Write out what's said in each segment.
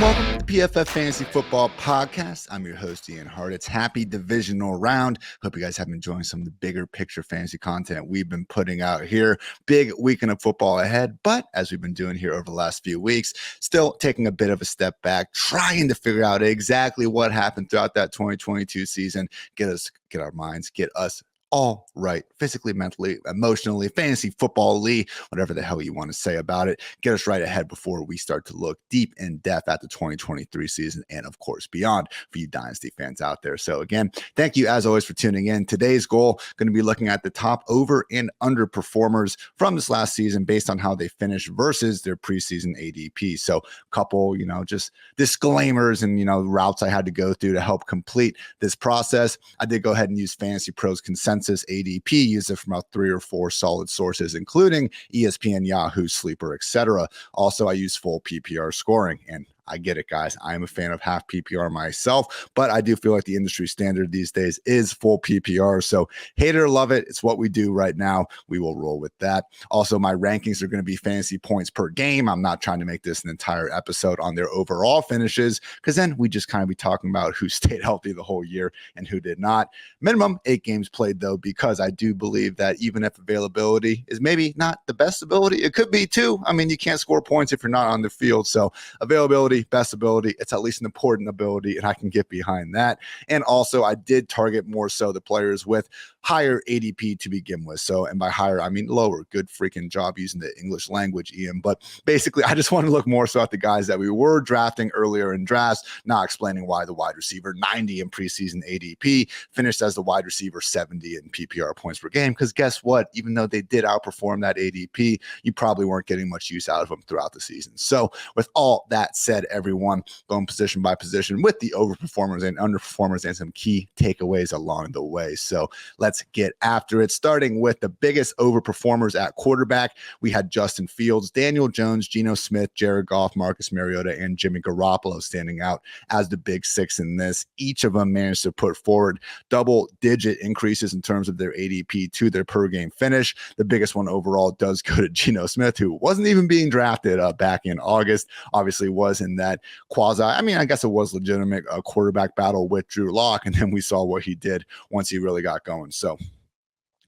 welcome to PFF Fantasy Football Podcast. I'm your host, Ian Hartitz. Happy divisional round. Hope you guys have been enjoying some of the bigger picture fantasy content we've been putting out here. Big weekend of football ahead, but as we've been doing here over the last few weeks, still taking a bit of a step back, trying to figure out exactly what happened throughout that 2022 season, get our minds, get us all right, physically, mentally, emotionally, fantasy football-ly, whatever the hell you want to say about it. Get us right ahead before we start to look deep in depth at the 2023 season and, of course, beyond for you Dynasty fans out there. So, again, thank you, as always, for tuning in. Today's goal, going to be looking at the top over and underperformers from this last season based on how they finished versus their preseason ADP. So, a couple, just disclaimers and, routes I had to go through to help complete this process. I did go ahead and use Fantasy Pros Consensus ADP, use it from about 3 or 4 solid sources, including ESPN, Yahoo, Sleeper, etc. Also, I use full PPR scoring, and I get it, guys. I am a fan of half PPR myself, but I do feel like the industry standard these days is full PPR. So hate it or love it, it's what we do right now. We will roll with that. Also, my rankings are going to be fantasy points per game. I'm not trying to make this an entire episode on their overall finishes, because then we just kind of be talking about who stayed healthy the whole year and who did not. Minimum 8 games played, though, because I do believe that even if availability is maybe not the best ability, it could be too. I mean, you can't score points if you're not on the field. So availability, best ability, it's at least an important ability, and I can get behind that. And also, I did target more so the players with higher ADP to begin with. So, and by higher, I mean lower. Good freaking job using the English language, Ian. But basically, I just want to look more so at the guys that we were drafting earlier in drafts, not explaining why the wide receiver 90 in preseason ADP finished as the wide receiver 70 in PPR points per game. Because guess what? Even though they did outperform that ADP, you probably weren't getting much use out of them throughout the season. So, with all that said, everyone, going position by position with the overperformers and underperformers and some key takeaways along the way. So let's get after it. Starting with the biggest overperformers at quarterback, we had Justin Fields, Daniel Jones, Geno Smith, Jared Goff, Marcus Mariota, and Jimmy Garoppolo standing out as the big 6 in this. Each of them managed to put forward double-digit increases in terms of their ADP to their per-game finish. The biggest one overall does go to Geno Smith, who wasn't even being drafted back in August. Obviously was in that I guess it was legitimate quarterback battle with Drew Lock, and then we saw what he did once he really got going. So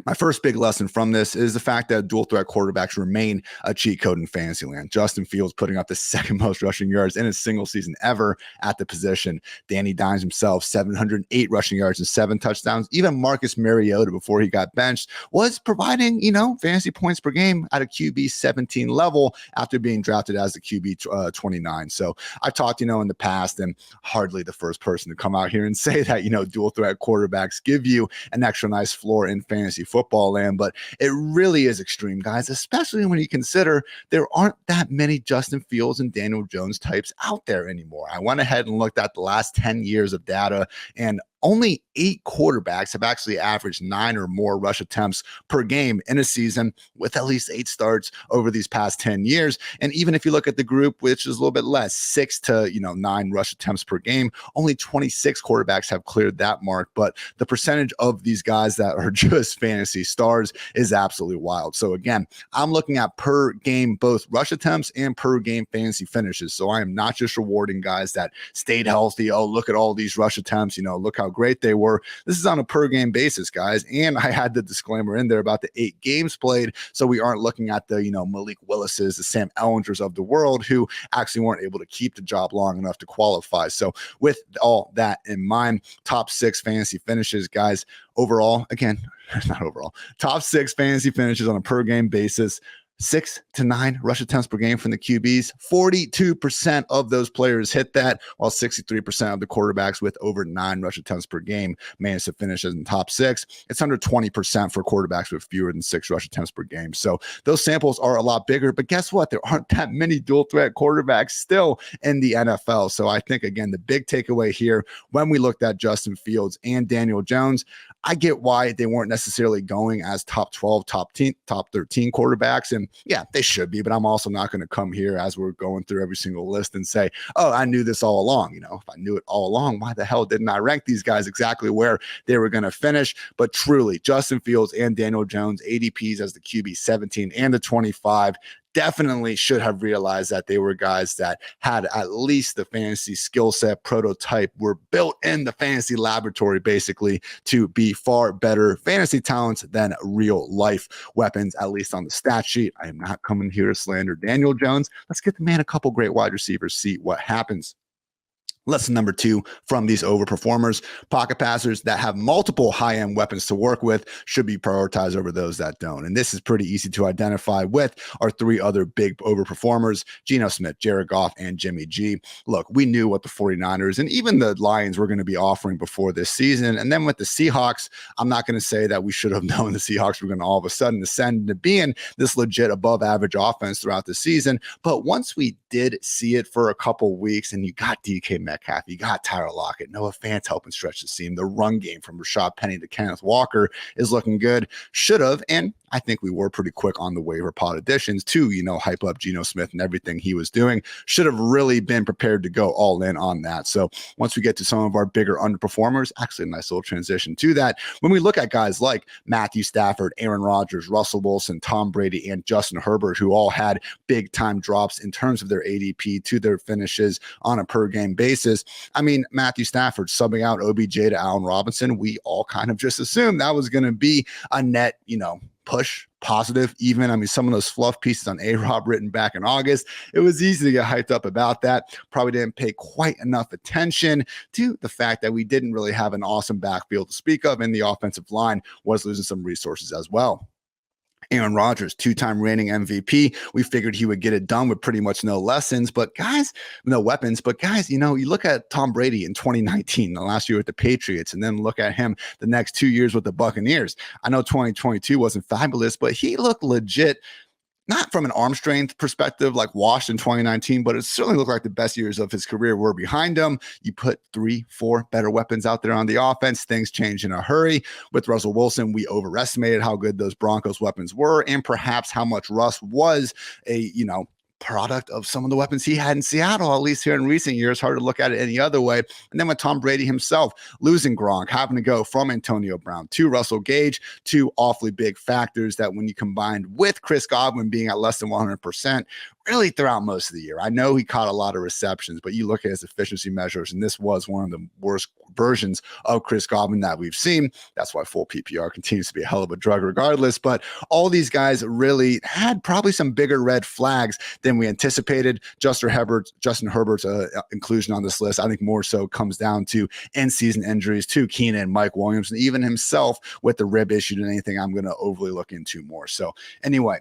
my first big lesson from this is the fact that dual threat quarterbacks remain a cheat code in fantasy land. Justin Fields putting up the second most rushing yards in a single season ever at the position. Danny Dimes himself, 708 rushing yards and 7 touchdowns. Even Marcus Mariota, before he got benched, was providing, fantasy points per game at a QB 17 level after being drafted as the QB 29. So I've talked, in the past, and hardly the first person to come out here and say that, dual threat quarterbacks give you an extra nice floor in fantasy football land, but it really is extreme, guys, especially when you consider there aren't that many Justin Fields and Daniel Jones types out there anymore. I went ahead and looked at the last 10 years of data, and only 8 quarterbacks have actually averaged 9 or more rush attempts per game in a season with at least 8 starts over these past 10 years. And even if you look at the group, which is a little bit less, 6 to 9 rush attempts per game, only 26 quarterbacks have cleared that mark. But the percentage of these guys that are just fantasy stars is absolutely wild. So again, I'm looking at per game, both rush attempts and per game fantasy finishes. So I am not just rewarding guys that stayed healthy. Oh, look at all these rush attempts. Look how great they were. This is on a per game basis, guys. And I had the disclaimer in there about the 8 games played. So we aren't looking at the, Malik Willis's, the Sam Ellingers of the world who actually weren't able to keep the job long enough to qualify. So with all that in mind, top 6 fantasy finishes, guys, overall, again, not overall, top 6 fantasy finishes on a per game basis. 6 to 9 rush attempts per game from the QBs. 42% of those players hit that, while 63% of the quarterbacks with over 9 rush attempts per game managed to finish in the top 6. It's under 20% for quarterbacks with fewer than 6 rush attempts per game. So those samples are a lot bigger, but guess what? There aren't that many dual threat quarterbacks still in the NFL. So I think, again, the big takeaway here when we looked at Justin Fields and Daniel Jones, I get why they weren't necessarily going as top 12, top 13 quarterbacks. And yeah, they should be, but I'm also not going to come here as we're going through every single list and say, oh, I knew this all along. If I knew it all along, why the hell didn't I rank these guys exactly where they were going to finish? But truly, Justin Fields and Daniel Jones, ADPs as the QB 17 and the 25, definitely should have realized that they were guys that had at least the fantasy skill set prototype, were built in the fantasy laboratory basically to be far better fantasy talents than real life weapons, at least on the stat sheet. I am not coming here to slander Daniel Jones. Let's get the man a couple great wide receivers, see what happens. Lesson number 2 from these overperformers: pocket passers that have multiple high-end weapons to work with should be prioritized over those that don't. And this is pretty easy to identify with our 3 other big overperformers: Geno Smith, Jared Goff, and Jimmy G. Look, we knew what the 49ers and even the Lions were going to be offering before this season. And then with the Seahawks, I'm not going to say that we should have known the Seahawks were going to all of a sudden ascend into being this legit above average offense throughout the season. But once we did see it for a couple weeks, and you got DK Metcalf, you got Tyler Lockett, Noah Fant helping stretch the seam. The run game from Rashad Penny to Kenneth Walker is looking good. Should have, and I think we were pretty quick on the waiver pod additions to, hype up Geno Smith and everything he was doing. Should have really been prepared to go all in on that. So once we get to some of our bigger underperformers, actually a nice little transition to that. When we look at guys like Matthew Stafford, Aaron Rodgers, Russell Wilson, Tom Brady, and Justin Herbert, who all had big time drops in terms of their ADP to their finishes on a per game basis. I mean, Matthew Stafford subbing out OBJ to Allen Robinson, we all kind of just assumed that was going to be a net, push positive. Even, I mean, some of those fluff pieces on A-Rob written back in August, it was easy to get hyped up about that. Probably didn't pay quite enough attention to the fact that we didn't really have an awesome backfield to speak of, and the offensive line was losing some resources as well. Aaron Rodgers, 2-time reigning MVP. We figured he would get it done with pretty much no weapons. But guys, you look at Tom Brady in 2019, the last year with the Patriots, and then look at him the next 2 years with the Buccaneers. I know 2022 wasn't fabulous, but he looked legit. Not from an arm strength perspective, like washed in 2019, but it certainly looked like the best years of his career were behind him. You put 3-4 better weapons out there on the offense, things change in a hurry. With Russell Wilson, we overestimated how good those Broncos weapons were, and perhaps how much Russ was a, product of some of the weapons he had in Seattle, at least here in recent years. Hard to look at it any other way. And then with Tom Brady himself losing Gronk, having to go from Antonio Brown to Russell Gage, two awfully big factors that when you combined with Chris Godwin being at less than 100%, really throughout most of the year. I know he caught a lot of receptions, but you look at his efficiency measures, and this was one of the worst versions of Chris Godwin that we've seen. That's why full PPR continues to be a hell of a drug regardless. But all these guys really had probably some bigger red flags than we anticipated. Justin Herbert's inclusion on this list, I think more so comes down to in-season injuries to Keenan, Mike Williams, and even himself with the rib issue than anything I'm going to overly look into more. So anyway,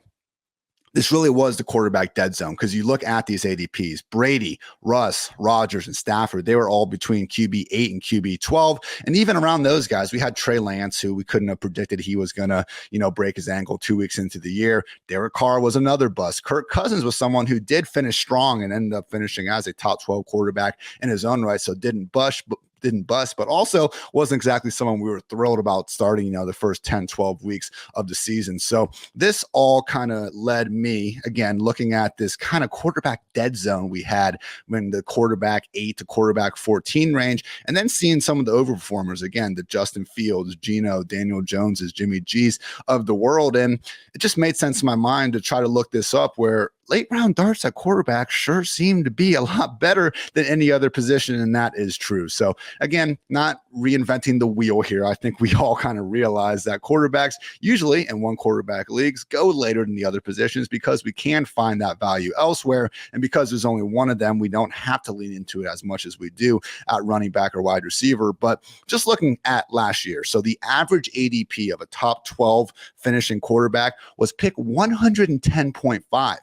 this really was the quarterback dead zone, because you look at these ADPs, Brady, Russ, Rodgers, and Stafford, they were all between QB 8 and QB 12. And even around those guys, we had Trey Lance, who we couldn't have predicted he was going to, break his ankle 2 weeks into the year. Derek Carr was another bust. Kirk Cousins was someone who did finish strong and ended up finishing as a top 12 quarterback in his own right, so didn't bust, but also wasn't exactly someone we were thrilled about starting, the first 10, 12 weeks of the season. So this all kind of led me, again, looking at this kind of quarterback dead zone we had when the quarterback 8 to quarterback 14 range, and then seeing some of the overperformers, again, the Justin Fields, Geno, Daniel Joneses, Jimmy G's of the world. And it just made sense in my mind to try to look this up, where late round darts at quarterback sure seem to be a lot better than any other position, and that is true. So again, not reinventing the wheel here. I think we all kind of realize that quarterbacks usually in one quarterback leagues go later than the other positions, because we can find that value elsewhere. And because there's only one of them, we don't have to lean into it as much as we do at running back or wide receiver. But just looking at last year, so the average ADP of a top 12 finishing quarterback was pick 110.5.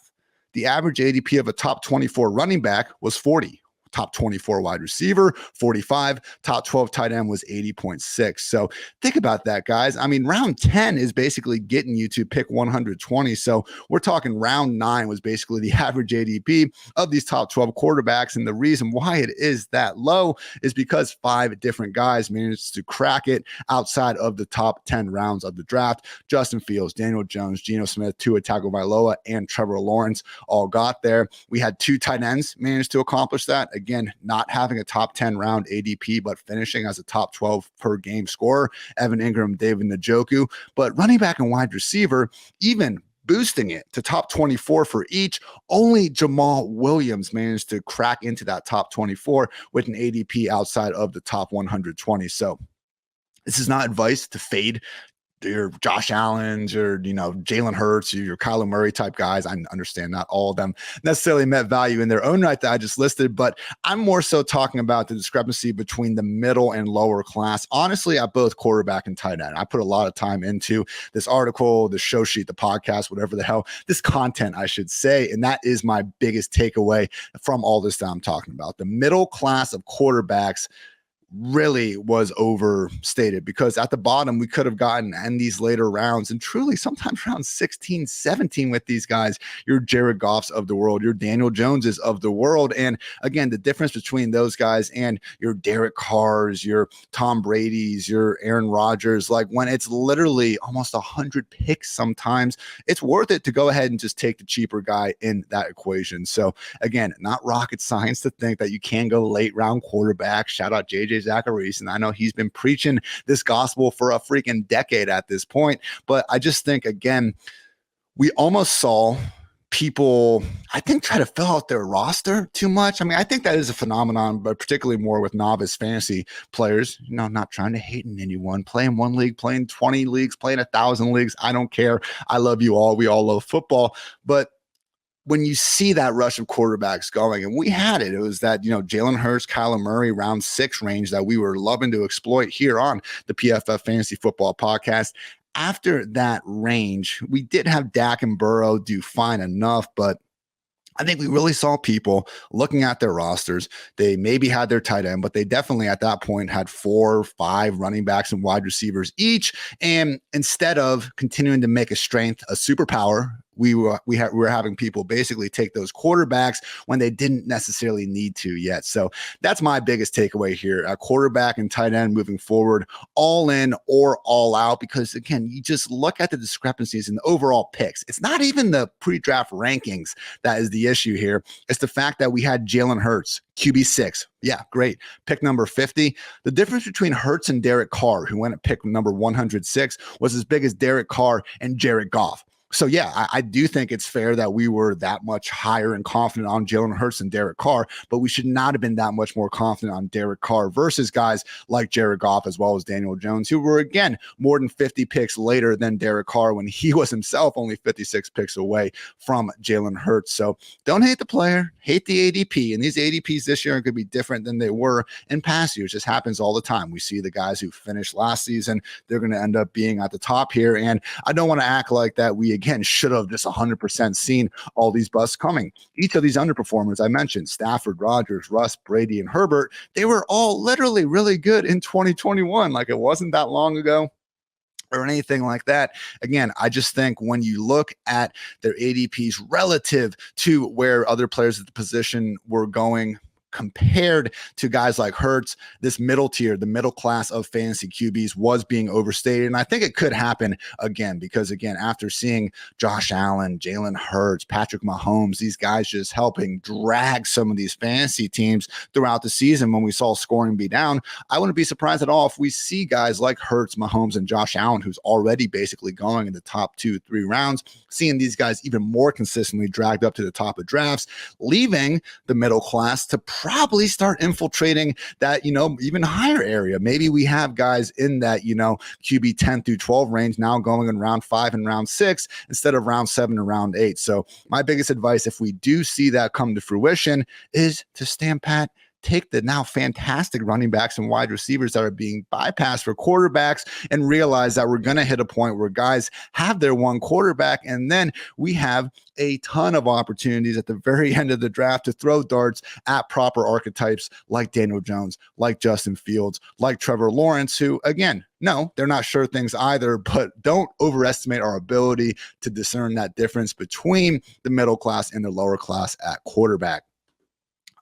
The average ADP of a top 24 running back was 40. Top 24 wide receiver, 45. Top 12 tight end was 80.6. So think about that, guys. I mean, round 10 is basically getting you to pick 120. So we're talking round 9 was basically the average ADP of these top 12 quarterbacks. And the reason why it is that low is because 5 different guys managed to crack it outside of the top 10 rounds of the draft. Justin Fields, Daniel Jones, Geno Smith, Tua Tagovailoa, and Trevor Lawrence all got there. We had 2 tight ends manage to accomplish that. Again, not having a top 10 round ADP, but finishing as a top 12 per game scorer, Evan Ingram, David Njoku. But running back and wide receiver, even boosting it to top 24 for each. Only Jamal Williams managed to crack into that top 24 with an ADP outside of the top 120. So this is not advice to fade your Josh Allen's, your, Jalen Hurts, your Kyler Murray type guys. I understand not all of them necessarily met value in their own right that I just listed, but I'm more so talking about the discrepancy between the middle and lower class, honestly, at both quarterback and tight end. I put a lot of time into this article, the show sheet, the podcast, whatever the hell, this content, I should say. And that is my biggest takeaway from all this that I'm talking about. The middle class of quarterbacks really was overstated, because at the bottom we could have gotten in these later rounds, and truly sometimes round 16, 17 with these guys, your Jared Goffs of the world, your Daniel Joneses of the world. And again, the difference between those guys and your Derek Carrs, your Tom Brady's, your Aaron Rodgers, like when it's literally almost 100 picks sometimes, it's worth it to go ahead and just take the cheaper guy in that equation. So again, not rocket science to think that you can go late round quarterback. Shout out JJ Zacharias, and I know he's been preaching this gospel for a freaking decade at this point, but I just think, again, we almost saw people, I think, try to fill out their roster too much. I mean, I think that is a phenomenon, but particularly more with novice fantasy players, not trying to hate in anyone, playing one league, playing 20 leagues, playing 1,000 leagues. I don't care. I love you all. We all love football, but when you see that rush of quarterbacks going, and we had it was that, Jalen Hurts, Kyler Murray, round 6 range that we were loving to exploit here on the PFF Fantasy Football Podcast. After that range, we did have Dak and Burrow do fine enough, but I think we really saw people looking at their rosters. They maybe had their tight end, but they definitely at that point had 4 or 5 running backs and wide receivers each. And instead of continuing to make a strength a superpower, we were having people basically take those quarterbacks when they didn't necessarily need to yet. So that's my biggest takeaway here. Quarterback and tight end moving forward, all in or all out, because again, you just look at the discrepancies in the overall picks. It's not even the pre-draft rankings that is the issue here. It's the fact that we had Jalen Hurts, QB6. Yeah, great. Pick number 50. The difference between Hurts and Derek Carr, who went at pick number 106, was as big as Derek Carr and Jared Goff. So yeah, I do think it's fair that we were that much higher and confident on Jalen Hurts than Derek Carr, but we should not have been that much more confident on Derek Carr versus guys like Jared Goff as well as Daniel Jones, who were, again, more than 50 picks later than Derek Carr when he was himself only 56 picks away from Jalen Hurts. So don't hate the player, hate the ADP. And these ADPs this year are going to be different than they were in past years. It just happens all the time. We see the guys who finished last season, they're going to end up being at the top here. And I don't want to act like that we, again, should have just 100% seen all these busts coming. Each of these underperformers I mentioned, Stafford, Rodgers, Russ, Brady, and Herbert, they were all literally really good in 2021. Like, it wasn't that long ago or anything like that. Again, I just think when you look at their ADPs relative to where other players at the position were going, compared to guys like Hurts, this middle tier, the middle class of fantasy QBs was being overstated. And I think it could happen again, because again, after seeing Josh Allen, Jalen Hurts, Patrick Mahomes, these guys just helping drag some of these fantasy teams throughout the season when we saw scoring be down, I wouldn't be surprised at all if we see guys like Hurts, Mahomes, and Josh Allen, who's already basically going in the top 2-3 rounds, seeing these guys even more consistently dragged up to the top of drafts, leaving the middle class to probably start infiltrating that, even higher area. Maybe we have guys in that, QB 10 through 12 range now going in round 5 and round 6 instead of round 7 and round 8. So my biggest advice, if we do see that come to fruition, is to stand pat, take the now fantastic running backs and wide receivers that are being bypassed for quarterbacks, and realize that we're going to hit a point where guys have their one quarterback, and then we have a ton of opportunities at the very end of the draft to throw darts at proper archetypes like Daniel Jones, like Justin Fields, like Trevor Lawrence, who, again, no, they're not sure things either, but don't overestimate our ability to discern that difference between the middle class and the lower class at quarterback.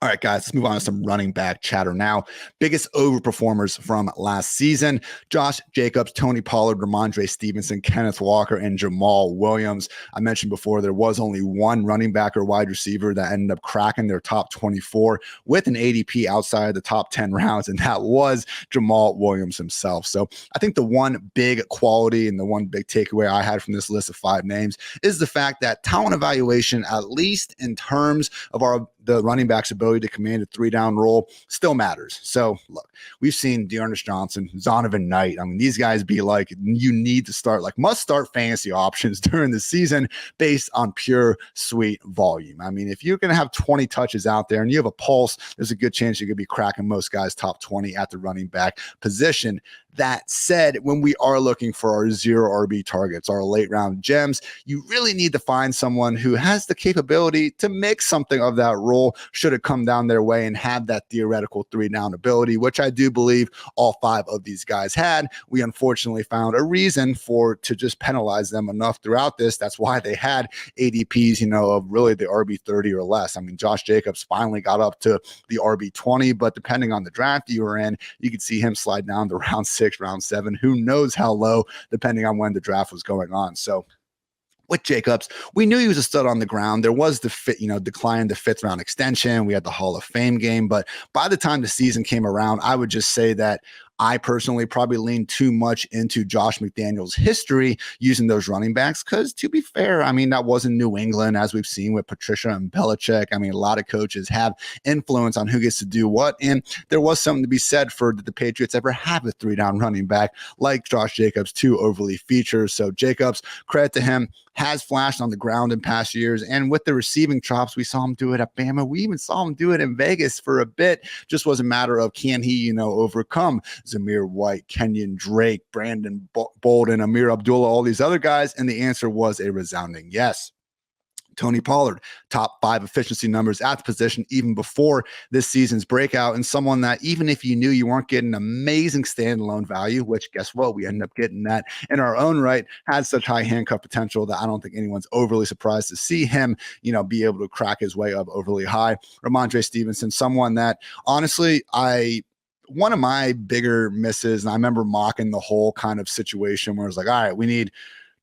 All right, guys, let's move on to some running back chatter now. Biggest overperformers from last season: Josh Jacobs, Tony Pollard, Ramondre Stevenson, Kenneth Walker, and Jamal Williams. I mentioned before there was only one running back or wide receiver that ended up cracking their top 24 with an ADP outside the top 10 rounds, and that was Jamal Williams himself. So I think the one big quality and the one big takeaway I had from this list of 5 names is the fact that talent evaluation, at least in terms of the running back's ability to command a 3-down role, still matters. So look, we've seen Dearness Johnson, Zonovan Knight. I mean, these guys be like, you need to start, like, must start fantasy options during the season based on pure sweet volume. I mean, if you're going to have 20 touches out there and you have a pulse, there's a good chance you're going to be cracking most guys top 20 at the running back position. That said, when we are looking for our 0 RB targets, our late round gems, you really need to find someone who has the capability to make something of that role should it come down their way and have that theoretical 3-down ability, which I do believe all 5 of these guys had. We unfortunately found a reason to just penalize them enough throughout this. That's why they had ADPs, of really the RB 30 or less. I mean, Josh Jacobs finally got up to the RB 20, but depending on the draft you were in, you could see him slide down to round 6, round 7, who knows how low, depending on when the draft was going on. So with Jacobs, we knew he was a stud on the ground. There was the decline, the 5th round extension. We had the Hall of Fame game, but by the time the season came around, I would just say that I personally probably leaned too much into Josh McDaniels' history using those running backs because, to be fair, I mean, that wasn't New England, as we've seen with Patricia and Belichick. I mean, a lot of coaches have influence on who gets to do what, and there was something to be said for did the Patriots ever have a 3-down running back like Josh Jacobs to overly feature. So Jacobs, credit to him, has flashed on the ground in past years, and with the receiving chops, we saw him do it at Bama. We even saw him do it in Vegas for a bit. Just was a matter of can he, overcome Zamir White, Kenyon Drake, Brandon Bolden, Amir Abdullah, all these other guys? And the answer was a resounding yes. Tony Pollard, top 5 efficiency numbers at the position even before this season's breakout, and someone that even if you knew you weren't getting amazing standalone value, which guess what, we ended up getting that in our own right, had such high handcuff potential that I don't think anyone's overly surprised to see him, be able to crack his way up overly high. Ramondre Stevenson, someone that honestly one of my bigger misses, and I remember mocking the whole kind of situation where it was like, all right, we need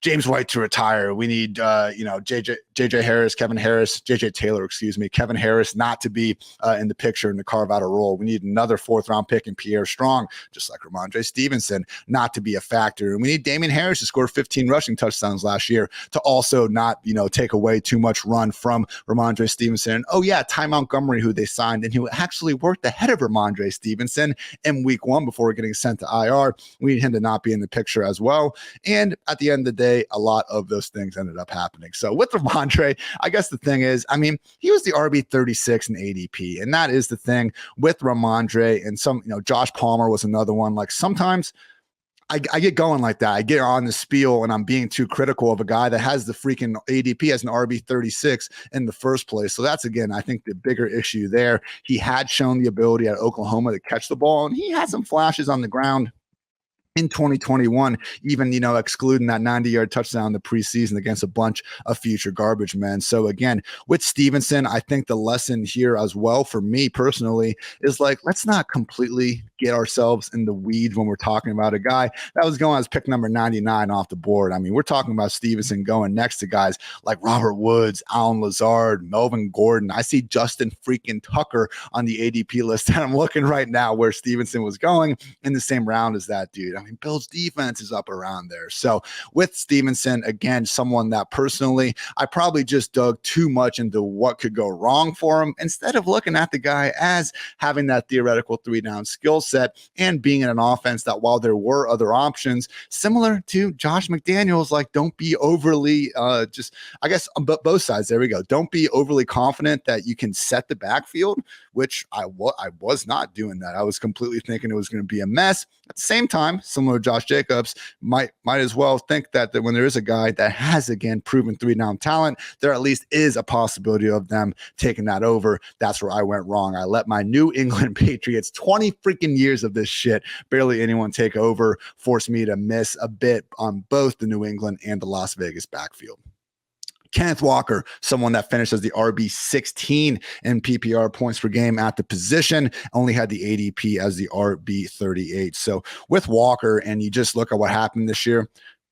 James White to retire. We need, JJ Harris, JJ Taylor, Kevin Harris not to be in the picture and to carve out a role. We need another 4th round pick in Pierre Strong, just like Ramondre Stevenson, not to be a factor. And we need Damian Harris to score 15 rushing touchdowns last year to also not, take away too much run from Ramondre Stevenson. And, oh yeah, Ty Montgomery, who they signed and who actually worked ahead of Ramondre Stevenson in week 1 before getting sent to IR. We need him to not be in the picture as well. And at the end of the day, a lot of those things ended up happening. So with Ramondre, I guess the thing is, I mean, he was the RB 36 in ADP. And that is the thing with Ramondre. And Josh Palmer was another one. Like sometimes I get going like that. I get on the spiel and I'm being too critical of a guy that has the freaking ADP as an RB 36 in the first place. So that's, again, I think the bigger issue there. He had shown the ability at Oklahoma to catch the ball, and he had some flashes on the ground in 2021, even, excluding that 90-yard touchdown in the preseason against a bunch of future garbage men. So again, with Stevenson, I think the lesson here as well for me personally is like, let's not completely get ourselves in the weeds when we're talking about a guy that was going as pick number 99 off the board. I mean, we're talking about Stevenson going next to guys like Robert Woods, Alan Lazard, Melvin Gordon. I see Justin freaking Tucker on the ADP list, and I'm looking right now where Stevenson was going in the same round as that dude. I mean, Bill's defense is up around there. So with Stevenson, again, someone that personally, I probably just dug too much into what could go wrong for him instead of looking at the guy as having that theoretical 3-down skill set and being in an offense that, while there were other options, similar to Josh McDaniels, like, don't be overly both sides. There we go. Don't be overly confident that you can set the backfield, which I was not doing that. I was completely thinking it was going to be a mess. At the same time, similar to Josh Jacobs, might as well think that when there is a guy that has, again, proven 3-down talent, there at least is a possibility of them taking that over. That's where I went wrong. I let my New England Patriots, 20 freaking years of this shit, barely anyone take over, force me to miss a bit on both the New England and the Las Vegas backfield. Kenneth Walker, someone that finished as the RB16 in PPR points per game at the position, only had the ADP as the RB38. So with Walker, and you just look at what happened this year,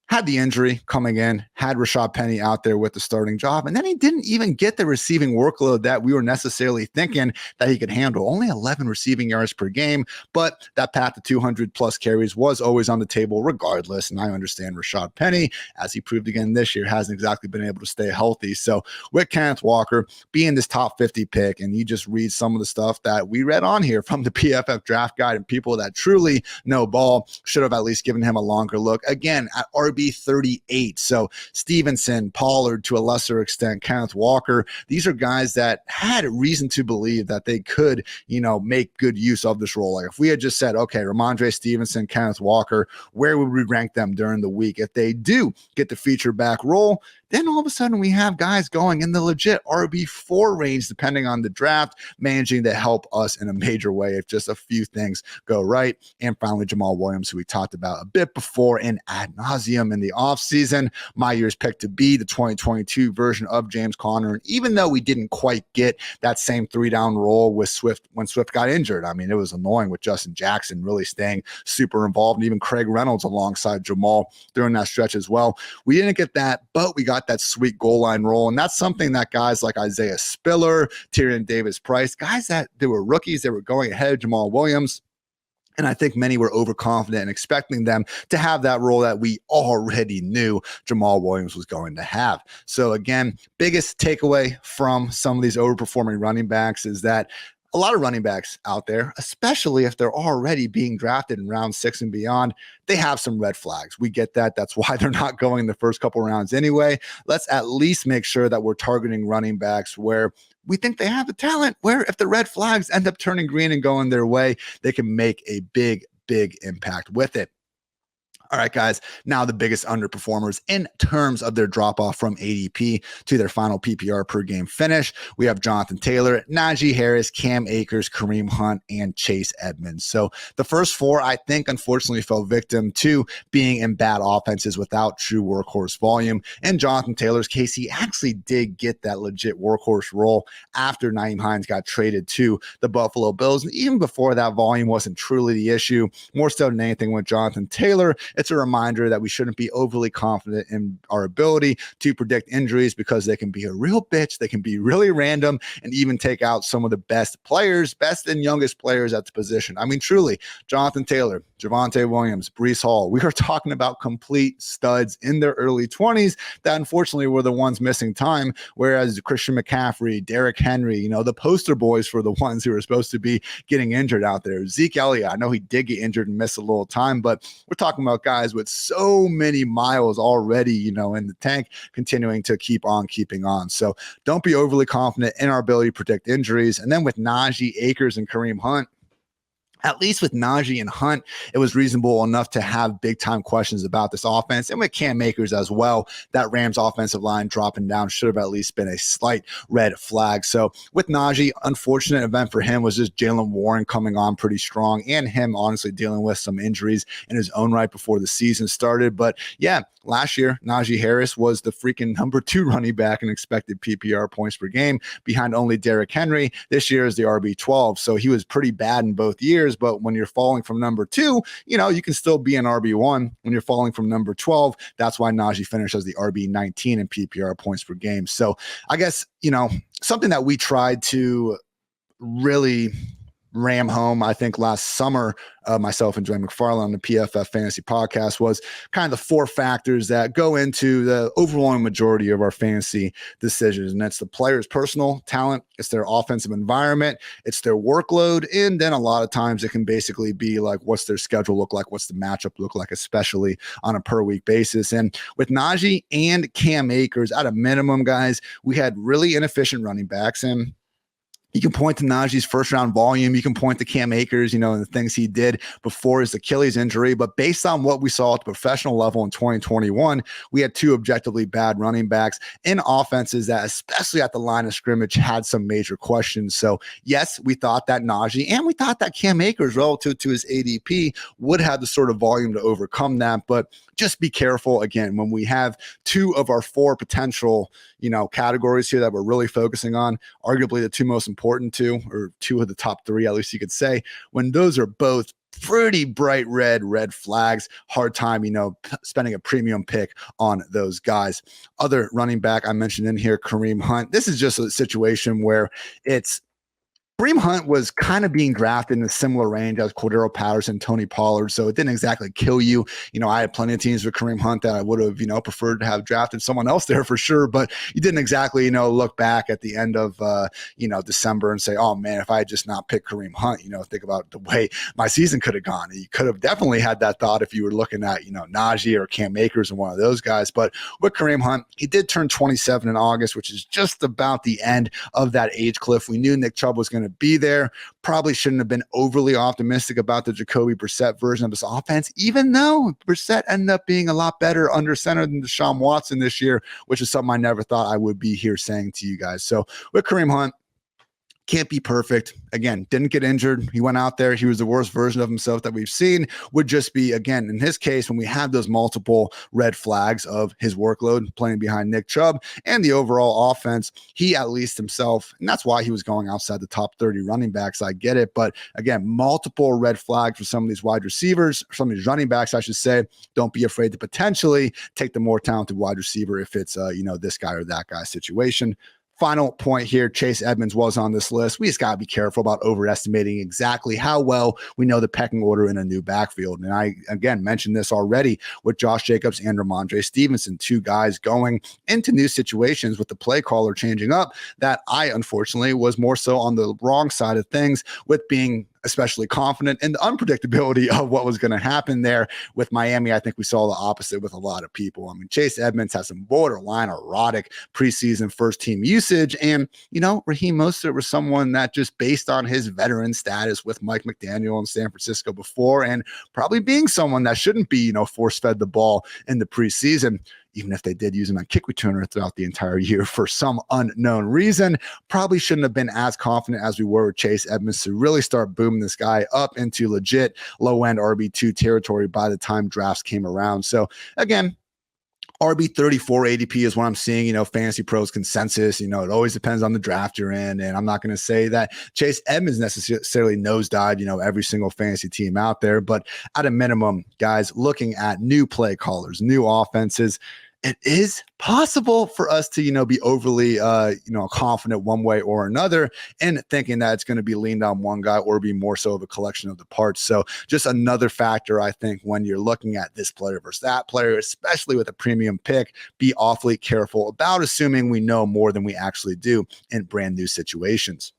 had the injury coming in, had Rashad Penny out there with the starting job, and then he didn't even get the receiving workload that we were necessarily thinking that he could handle. Only 11 receiving yards per game, but that path to 200 plus carries was always on the table regardless. And I understand Rashad Penny, as he proved again this year, hasn't exactly been able to stay healthy. So with Kenneth Walker being this top 50 pick, and you just read some of the stuff that we read on here from the PFF draft guide, and people that truly know ball should have at least given him a longer look. Again, at RB38. So Stevenson, Pollard to a lesser extent, Kenneth Walker, these are guys that had reason to believe that they could, make good use of this role. Like if we had just said, okay, Ramondre Stevenson, Kenneth Walker, where would we rank them during the week? If they do get the feature back role, then all of a sudden we have guys going in the legit RB4 range, depending on the draft, managing to help us in a major way if just a few things go right. And finally, Jamal Williams, who we talked about a bit before in ad nauseum in the offseason. My year's pick to be the 2022 version of James Conner. And even though we didn't quite get that same 3-down role with Swift when Swift got injured, I mean, it was annoying with Justin Jackson really staying super involved, and even Craig Reynolds alongside Jamal during that stretch as well. We didn't get that, but we got that sweet goal line role. And that's something that guys like Isaiah Spiller, Tyrion Davis-Price, guys that they were rookies, they were going ahead of Jamal Williams. And I think many were overconfident and expecting them to have that role that we already knew Jamal Williams was going to have. So again, biggest takeaway from some of these overperforming running backs is that a lot of running backs out there, especially if they're already being drafted in round 6 and beyond, they have some red flags. We get that. That's why they're not going in the first couple rounds anyway. Let's at least make sure that we're targeting running backs where we think they have the talent, where if the red flags end up turning green and going their way, they can make a big impact with it. All right, guys, now the biggest underperformers in terms of their drop-off from ADP to their final PPR per game finish. We have Jonathan Taylor, Najee Harris, Cam Akers, Kareem Hunt, and Chase Edmonds. So the first 4, I think, unfortunately fell victim to being in bad offenses without true workhorse volume. In Jonathan Taylor's case, he actually did get that legit workhorse role after Nyheim Hines got traded to the Buffalo Bills. And even before that, volume wasn't truly the issue. More so than anything with Jonathan Taylor, it's a reminder that we shouldn't be overly confident in our ability to predict injuries, because they can be a real bitch. They can be really random and even take out some of the best and youngest players at the position. I mean, truly, Jonathan Taylor, Javonte Williams, Breece Hall, we are talking about complete studs in their early 20s that unfortunately were the ones missing time, whereas Christian McCaffrey, Derrick Henry, the poster boys for the ones who are supposed to be getting injured out there. Zeke Elliott, I know he did get injured and miss a little time, but we're talking about guys with so many miles already, in the tank, continuing to keep on keeping on. So don't be overly confident in our ability to predict injuries. And then with Najee, Akers, and Kareem Hunt, at least with Najee and Hunt, it was reasonable enough to have big-time questions about this offense. And with Cam Akers as well, that Rams offensive line dropping down should have at least been a slight red flag. So with Najee, unfortunate event for him was just Jaylen Warren coming on pretty strong, and him honestly dealing with some injuries in his own right before the season started. But yeah, last year, Najee Harris was the freaking number 2 running back in expected PPR points per game, behind only Derrick Henry. This year is the RB12, so he was pretty bad in both years. But when you're falling from number 2, you can still be an RB1. When you're falling from number 12, that's why Najee finished as the RB19 in PPR points per game. So I guess, something that we tried to really ram home, I think last summer, myself and Joy McFarland on the PFF Fantasy Podcast, was kind of the 4 factors that go into the overwhelming majority of our fantasy decisions. And that's the player's personal talent, it's their offensive environment, it's their workload, and then a lot of times it can basically be like, what's their schedule look like, what's the matchup look like, especially on a per week basis. And with Najee and Cam Akers, at a minimum, guys, we had really inefficient running backs, and You can point to Najee's first round volume. You can point to Cam Akers, and the things he did before his Achilles injury. But based on what we saw at the professional level in 2021, we had two objectively bad running backs in offenses that, especially at the line of scrimmage, had some major questions. So yes, we thought that Najee and we thought that Cam Akers, relative to his ADP, would have the sort of volume to overcome that. But just be careful, again, when we have two of our four potential, categories here that we're really focusing on, arguably the two most important two, or two of the top three, at least you could say, when those are both pretty bright red flags, hard time, spending a premium pick on those guys. Other running back I mentioned in here, Kareem Hunt. This is just a situation where Kareem Hunt was kind of being drafted in a similar range as Cordero Patterson, Tony Pollard, so it didn't exactly kill you. I had plenty of teams with Kareem Hunt that I would have, preferred to have drafted someone else there for sure, but you didn't exactly, look back at the end of, December and say, oh man, if I had just not picked Kareem Hunt, think about the way my season could have gone. You could have definitely had that thought if you were looking at, Najee or Cam Akers and one of those guys. But with Kareem Hunt, he did turn 27 in August, which is just about the end of that age cliff. We knew Nick Chubb was going to be there. Probably shouldn't have been overly optimistic about the Jacoby Brissett version of this offense, even though Brissett ended up being a lot better under center than Deshaun Watson this year, which is something I never thought I would be here saying to you guys. So with Kareem Hunt, can't be perfect. Again, didn't get injured. He went out there. He was the worst version of himself that we've seen. Would just be, again, in his case, when we have those multiple red flags of his workload playing behind Nick Chubb and the overall offense, he at least himself, and that's why he was going outside the top 30 running backs. I get it. But again, multiple red flags for some of these wide receivers, some of these running backs, I should say. Don't be afraid to potentially take the more talented wide receiver if it's, this guy or that guy situation. Final point here, Chase Edmonds was on this list. We just got to be careful about overestimating exactly how well we know the pecking order in a new backfield. And I, again, mentioned this already with Josh Jacobs and Ramondre Stevenson, two guys going into new situations with the play caller changing up, that I, unfortunately, was more so on the wrong side of things with being especially confident in the unpredictability of what was going to happen there. With Miami, I think we saw the opposite with a lot of people. I mean, Chase Edmonds has some borderline erotic preseason first team usage. And, Raheem Mostert was someone that, just based on his veteran status with Mike McDaniel in San Francisco before, and probably being someone that shouldn't be, force fed the ball in the preseason, even if they did use him on kick returner throughout the entire year for some unknown reason, probably shouldn't have been as confident as we were with Chase Edmonds to really start booming this guy up into legit low-end RB2 territory by the time drafts came around. So again, RB 34 ADP is what I'm seeing, Fantasy Pros consensus. It always depends on the draft you're in. And I'm not going to say that Chase Edmonds necessarily nosedived, every single fantasy team out there. But at a minimum, guys, looking at new play callers, new offenses, it is possible for us to, be overly, confident one way or another, and thinking that it's going to be leaned on one guy or be more so of a collection of the parts. So just another factor, I think, when you're looking at this player versus that player, especially with a premium pick, be awfully careful about assuming we know more than we actually do in brand new situations.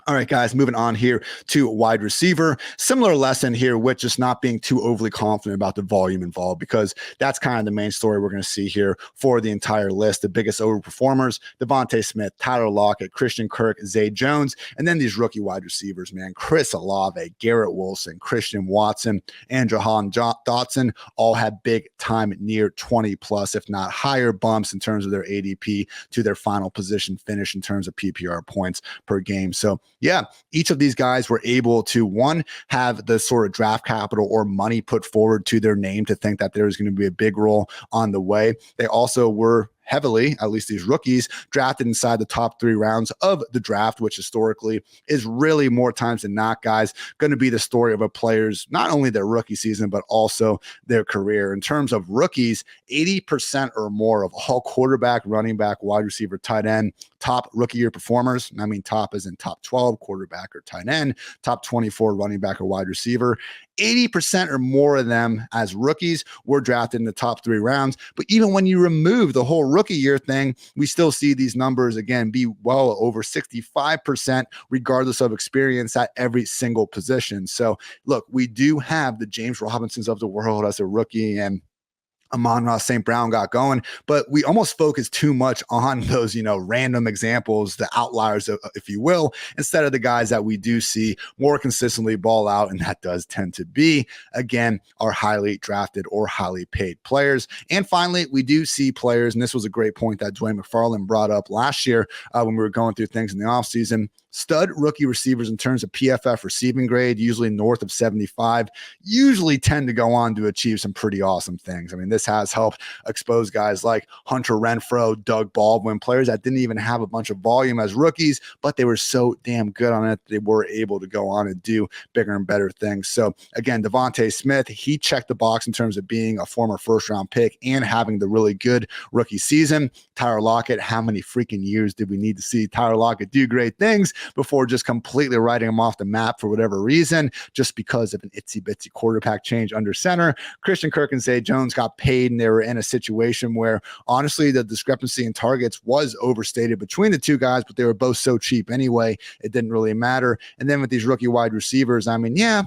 All right, guys, moving on here to wide receiver. Similar lesson here with just not being too overly confident about the volume involved, because that's kind of the main story we're going to see here for the entire list. The biggest overperformers: Devontae Smith, Tyler Lockett, Christian Kirk, Zay Jones, and then these rookie wide receivers, man. Chris Olave, Garrett Wilson, Christian Watson, and Jahan Dotson all had big time near 20 plus, if not higher bumps in terms of their ADP to their final position finish in terms of PPR points per game. So yeah, each of these guys were able to, one, have the sort of draft capital or money put forward to their name to think that there's going to be a big role on the way. They also were heavily, at least these rookies, drafted inside the top 3 rounds of the draft, which historically is really more times than not, guys, going to be the story of a player's, not only their rookie season, but also their career. In terms of rookies, 80% or more of all quarterback, running back, wide receiver, tight end, top rookie year performers, I mean top as in top 12 quarterback or tight end, top 24 running back or wide receiver, 80% or more of them as rookies were drafted in the top 3 rounds. But even when you remove the whole rookie year thing, we still see these numbers again be well over 65%, regardless of experience at every single position. So look, we do have the James Robinsons of the world as a rookie, and Amon-Ra St. Brown got going, but we almost focus too much on those, random examples, the outliers, if you will, instead of the guys that we do see more consistently ball out. And that does tend to be, again, our highly drafted or highly paid players. And finally, we do see players, and this was a great point that Dwayne McFarland brought up last year when we were going through things in the offseason. Stud rookie receivers in terms of PFF receiving grade, usually north of 75, usually tend to go on to achieve some pretty awesome things. I mean, this has helped expose guys like Hunter Renfrow, Doug Baldwin, players that didn't even have a bunch of volume as rookies, but they were so damn good on it, they were able to go on and do bigger and better things. So again, Devontae Smith, he checked the box in terms of being a former first-round pick and having the really good rookie season. Tyler Lockett, how many freaking years did we need to see Tyler Lockett do great things before just completely writing him off the map for whatever reason, just because of an itsy-bitsy quarterback change under center? Christian Kirk and Zay Jones got paid, and they were in a situation where, honestly, the discrepancy in targets was overstated between the two guys, but they were both so cheap anyway, it didn't really matter. And then with these rookie wide receivers, I mean, yeah,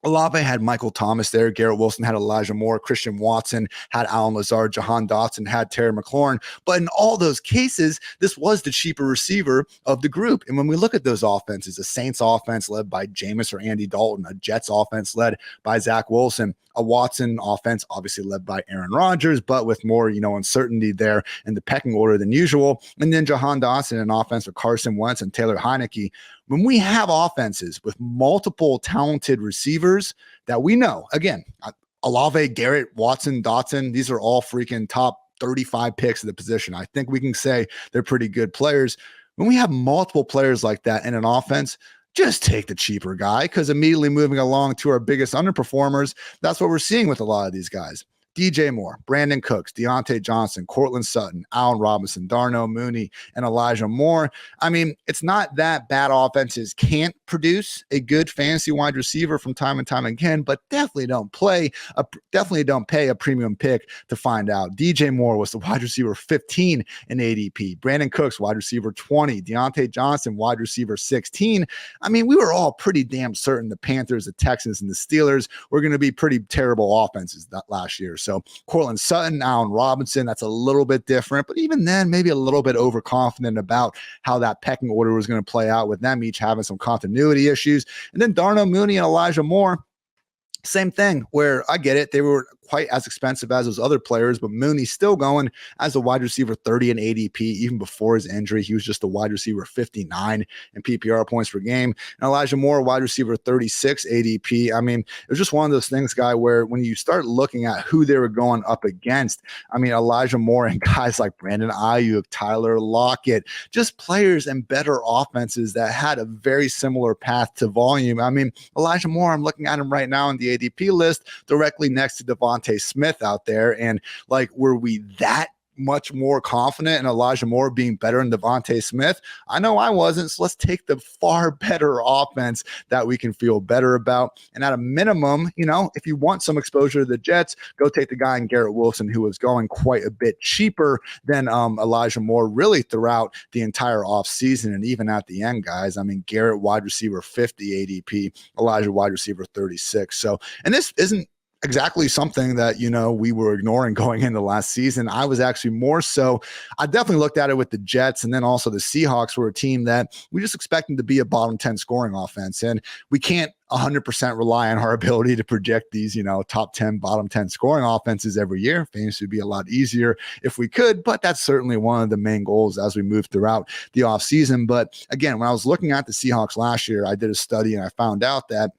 Olave had Michael Thomas there. Garrett Wilson had Elijah Moore. Christian Watson had Alan Lazard. Jahan Dotson had Terry McLaurin. But in all those cases, this was the cheaper receiver of the group. And when we look at those offenses, a Saints offense led by Jameis or Andy Dalton, a Jets offense led by Zach Wilson, a Watson offense obviously led by Aaron Rodgers, but with more, uncertainty there in the pecking order than usual. And then Jahan Dotson, an offense with Carson Wentz and Taylor Heineke. When we have offenses with multiple talented receivers that we know, again, Olave, Garrett, Watson, Dotson, these are all freaking top 35 picks of the position. I think we can say they're pretty good players. When we have multiple players like that in an offense, just take the cheaper guy, because immediately moving along to our biggest underperformers, that's what we're seeing with a lot of these guys. DJ Moore, Brandon Cooks, Deontay Johnson, Cortland Sutton, Allen Robinson, Darnell Mooney, and Elijah Moore. I mean, it's not that bad offenses can't produce a good fantasy wide receiver from time and time again, but definitely don't pay a premium pick to find out. DJ Moore was the wide receiver 15 in ADP. Brandon Cooks, wide receiver 20. Deontay Johnson, wide receiver 16. I mean, we were all pretty damn certain the Panthers, the Texans, and the Steelers were going to be pretty terrible offenses that last year. So Cortland Sutton, Allen Robinson, that's a little bit different, but even then, maybe a little bit overconfident about how that pecking order was going to play out, with them each having some continuity issues. And then Darnell Mooney and Elijah Moore, same thing, where I get it. They were quite as expensive as those other players, but Mooney's still going as a wide receiver 30 in ADP. Even before his injury, he was just a wide receiver 59 in PPR points per game. And Elijah Moore, wide receiver 36 ADP. I mean, it was just one of those things, guy, where when you start looking at who they were going up against, I mean, Elijah Moore and guys like Brandon Ayuk, Tyler Lockett, just players and better offenses that had a very similar path to volume. I mean, Elijah Moore, I'm looking at him right now in the ADP list, directly next to Devontae Smith out there. And were we that much more confident in Elijah Moore being better than Devontae Smith? I know I wasn't. So let's take the far better offense that we can feel better about. And at a minimum, if you want some exposure to the Jets, go take the guy in Garrett Wilson, who was going quite a bit cheaper than Elijah Moore really throughout the entire offseason. And even at the end, guys, I mean, Garrett wide receiver 50 ADP, Elijah wide receiver 36. So, and this isn't exactly something that, we were ignoring going into last season. I was actually more so, I definitely looked at it with the Jets, and then also the Seahawks were a team that we just expected to be a bottom 10 scoring offense. And we can't 100% rely on our ability to project these, top 10, bottom 10 scoring offenses every year. Fantasy would be a lot easier if we could, but that's certainly one of the main goals as we move throughout the offseason. But again, when I was looking at the Seahawks last year, I did a study and I found out that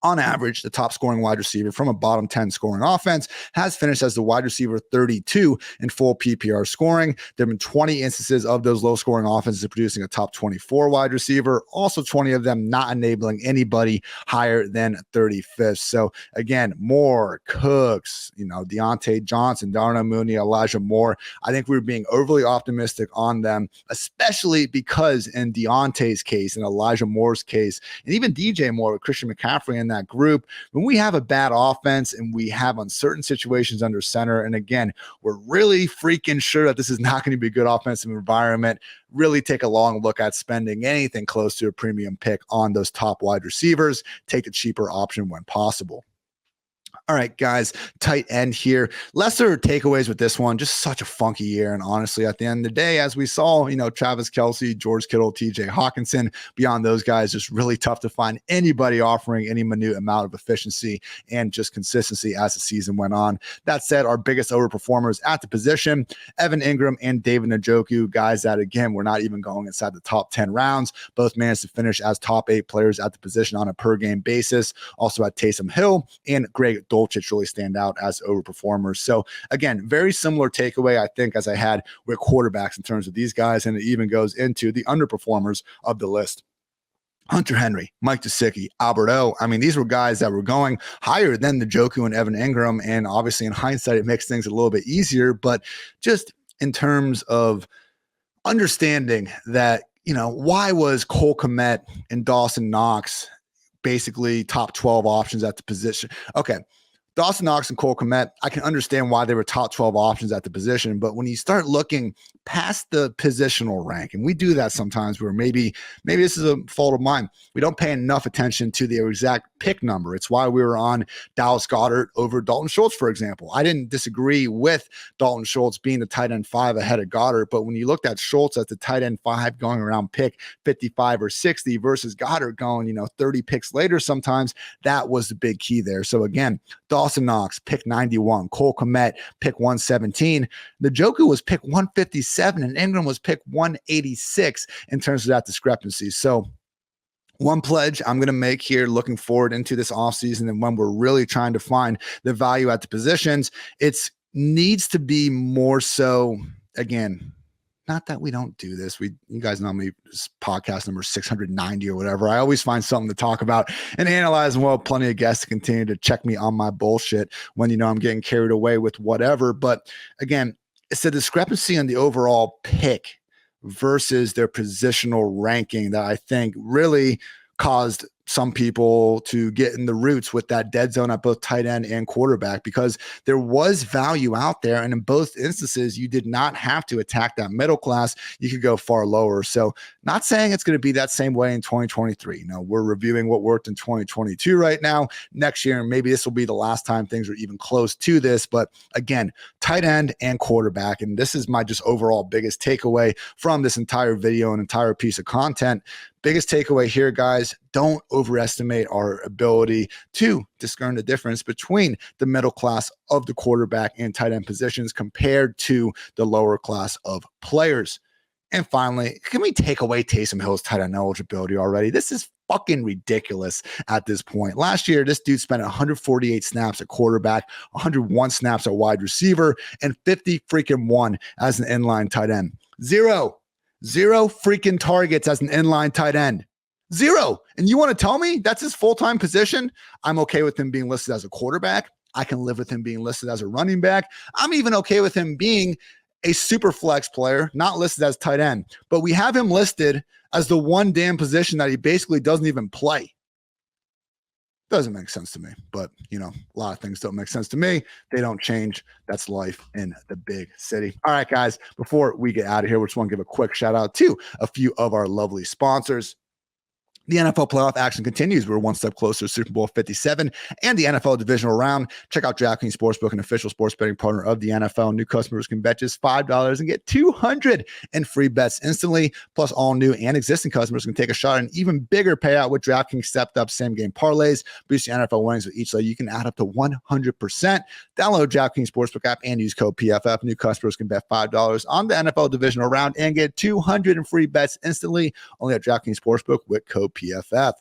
on average, the top scoring wide receiver from a bottom 10 scoring offense has finished as the wide receiver 32 in full PPR scoring. There have been 20 instances of those low scoring offenses producing a top 24 wide receiver, also 20 of them not enabling anybody higher than 35th. So again, Moore, Cooks, Deontay Johnson, Darnell Mooney, Elijah Moore, I think we were being overly optimistic on them, especially because in Deontay's case, in Elijah Moore's case, and even DJ Moore with Christian McCaffrey in that group, when we have a bad offense and we have uncertain situations under center, and again, we're really freaking sure that this is not going to be a good offensive environment, really take a long look at spending anything close to a premium pick on those top wide receivers. Take the cheaper option when possible. All right, guys, tight end here. Lesser takeaways with this one. Just such a funky year. And honestly, at the end of the day, as we saw, Travis Kelce, George Kittle, TJ Hawkinson, beyond those guys, just really tough to find anybody offering any minute amount of efficiency and just consistency as the season went on. That said, our biggest overperformers at the position, Evan Ingram and David Njoku, guys that, again, we're not even going inside the top 10 rounds. Both managed to finish as top 8 players at the position on a per game basis. Also at Taysom Hill and Greg Dulcich really stand out as overperformers. So again, very similar takeaway, I think, as I had with quarterbacks in terms of these guys, and it even goes into the underperformers of the list. Hunter Henry, Mike Gesicki, Albert O. I mean, these were guys that were going higher than the Njoku and Evan Ingram, and obviously in hindsight, it makes things a little bit easier, but just in terms of understanding that, why was Cole Kmet and Dawson Knox basically top 12 options at the position? Okay. Dawson Knox and Cole Kmet, I can understand why they were top 12 options at the position, but when you start looking past the positional rank, and we do that sometimes where maybe this is a fault of mine, we don't pay enough attention to the exact pick number. It's why we were on Dallas Goedert over Dalton Schultz, for example. I didn't disagree with Dalton Schultz being the tight end 5 ahead of Goedert, but when you looked at Schultz as the tight end 5 going around pick 55 or 60 versus Goedert going, 30 picks later sometimes, that was the big key there. So again, Dawson Knox, pick 91. Cole Kmet, pick 117. Njoku was pick 157, and Ingram was pick 186 in terms of that discrepancy. So one pledge I'm going to make here looking forward into this offseason and when we're really trying to find the value at the positions, it needs to be more so, again, not that we don't do this. You guys know me, podcast number 690 or whatever. I always find something to talk about and analyze, and we'll have plenty of guests to continue to check me on my bullshit when, I'm getting carried away with whatever. But again, it's the discrepancy on the overall pick versus their positional ranking that I think really caused some people to get in the roots with that dead zone at both tight end and quarterback, because there was value out there. And in both instances, you did not have to attack that middle class. You could go far lower. So not saying it's going to be that same way in 2023. We're reviewing what worked in 2022 right now. Next year, maybe this will be the last time things are even close to this. But again, tight end and quarterback. And this is my just overall biggest takeaway from this entire video and entire piece of content. Biggest takeaway here, guys, don't overestimate our ability to discern the difference between the middle class of the quarterback and tight end positions compared to the lower class of players. And finally, can we take away Taysom Hill's tight end eligibility already? This is fucking ridiculous at this point. Last year, this dude spent 148 snaps at quarterback, 101 snaps at wide receiver, and 50 freaking 1 as an inline tight end. Zero freaking targets as an inline tight end. Zero. And you want to tell me that's his full-time position? I'm okay with him being listed as a quarterback. I can live with him being listed as a running back. I'm even okay with him being a super flex player, not listed as tight end. But we have him listed as the one damn position that he basically doesn't even play. Doesn't make sense to me, but a lot of things don't make sense to me. They don't change. That's life in the big city. All right, guys, before we get out of here, we just want to give a quick shout out to a few of our lovely sponsors. The NFL playoff action continues. We're one step closer to Super Bowl 57 and the NFL divisional round. Check out DraftKings Sportsbook, an official sports betting partner of the NFL. New customers can bet just $5 and get $200 in free bets instantly. Plus, all new and existing customers can take a shot at an even bigger payout with DraftKings stepped up same game parlays. Boost your NFL winnings with each leg. You can add up to 100%. Download DraftKings Sportsbook app and use code PFF. New customers can bet $5 on the NFL divisional round and get $200 in free bets instantly. Only at DraftKings Sportsbook with code PFF.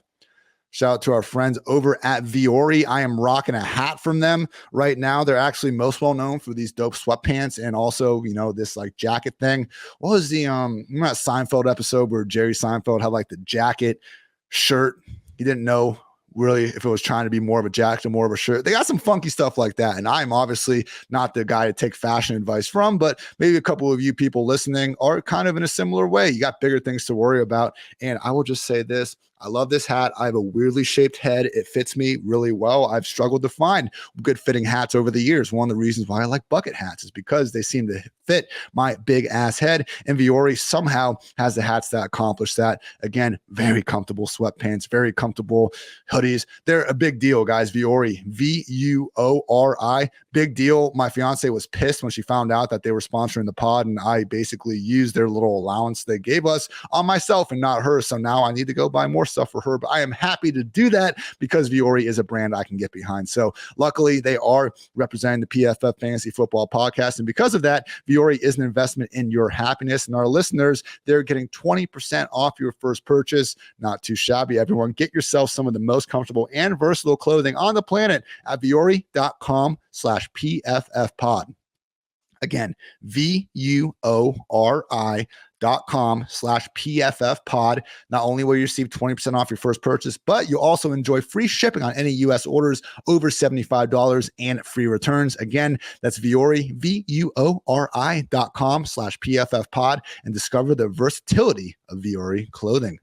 Shout out to our friends over at Viore. I am rocking a hat from them right now. They're actually most well known for these dope sweatpants and also, this like jacket thing. What was the remember that Seinfeld episode where Jerry Seinfeld had like the jacket shirt? He didn't know really if it was trying to be more of a jacket or more of a shirt. They got some funky stuff like that. And I'm obviously not the guy to take fashion advice from, but maybe a couple of you people listening are kind of in a similar way. You got bigger things to worry about. And I will just say this. I love this hat. I have a weirdly shaped head. It fits me really well. I've struggled to find good fitting hats over the years. One of the reasons why I like bucket hats is because they seem to fit my big ass head. And Viore somehow has the hats that accomplish that. Again, very comfortable sweatpants, very comfortable hoodies. They're a big deal, guys. Vuori, Vuori, big deal. My fiance was pissed when she found out that they were sponsoring the pod, and I basically used their little allowance they gave us on myself and not her. So now I need to go buy more stuff for her, but I am happy to do that because Vuori is a brand I can get behind. So luckily they are representing the PFF Fantasy Football Podcast. And because of that, Vuori is an investment in your happiness. And our listeners, they're getting 20% off your first purchase. Not too shabby, everyone. Get yourself some of the most comfortable and versatile clothing on the planet at vuori.com/PFF pod. Again, VUORI.com/PFF pod. Not only will you receive 20% off your first purchase, but you'll also enjoy free shipping on any U.S. orders over $75 and free returns. Again, that's Vuori, VUORI.com/PFF pod, and discover the versatility of Vuori clothing.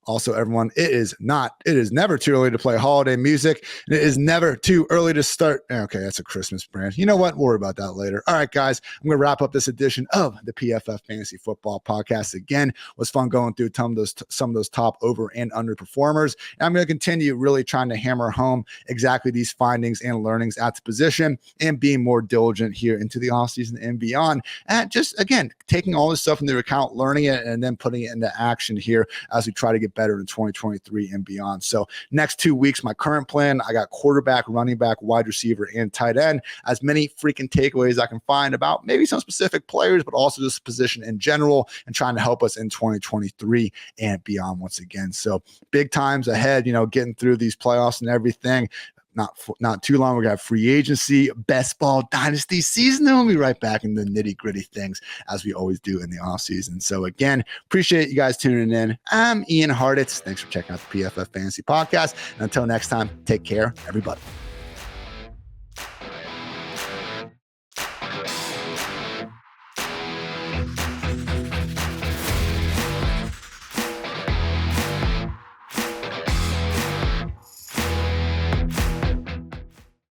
Also, everyone, it is never too early to play holiday music. And it is never too early to start. Okay, that's a Christmas brand. You know what? We'll worry about that later. All right, guys, I'm going to wrap up this edition of the PFF Fantasy Football Podcast. Again, it was fun going through some of those top over and underperformers. And I'm going to continue really trying to hammer home exactly these findings and learnings at the position and being more diligent here into the offseason and beyond. And just, again, taking all this stuff into account, learning it, and then putting it into action here as we try to get better in 2023 and beyond. So next 2 weeks, my current plan, I got quarterback, running back, wide receiver, and tight end. As many freaking takeaways I can find about maybe some specific players, but also just position in general and trying to help us in 2023 and beyond once again. So big times ahead, getting through these playoffs and everything. Not too long, we're going to have free agency, best ball dynasty season. Then we'll be right back in the nitty gritty things as we always do in the off season. So again, appreciate you guys tuning in. I'm Ian Hartitz. Thanks for checking out the PFF Fantasy Podcast. And until next time, take care, everybody.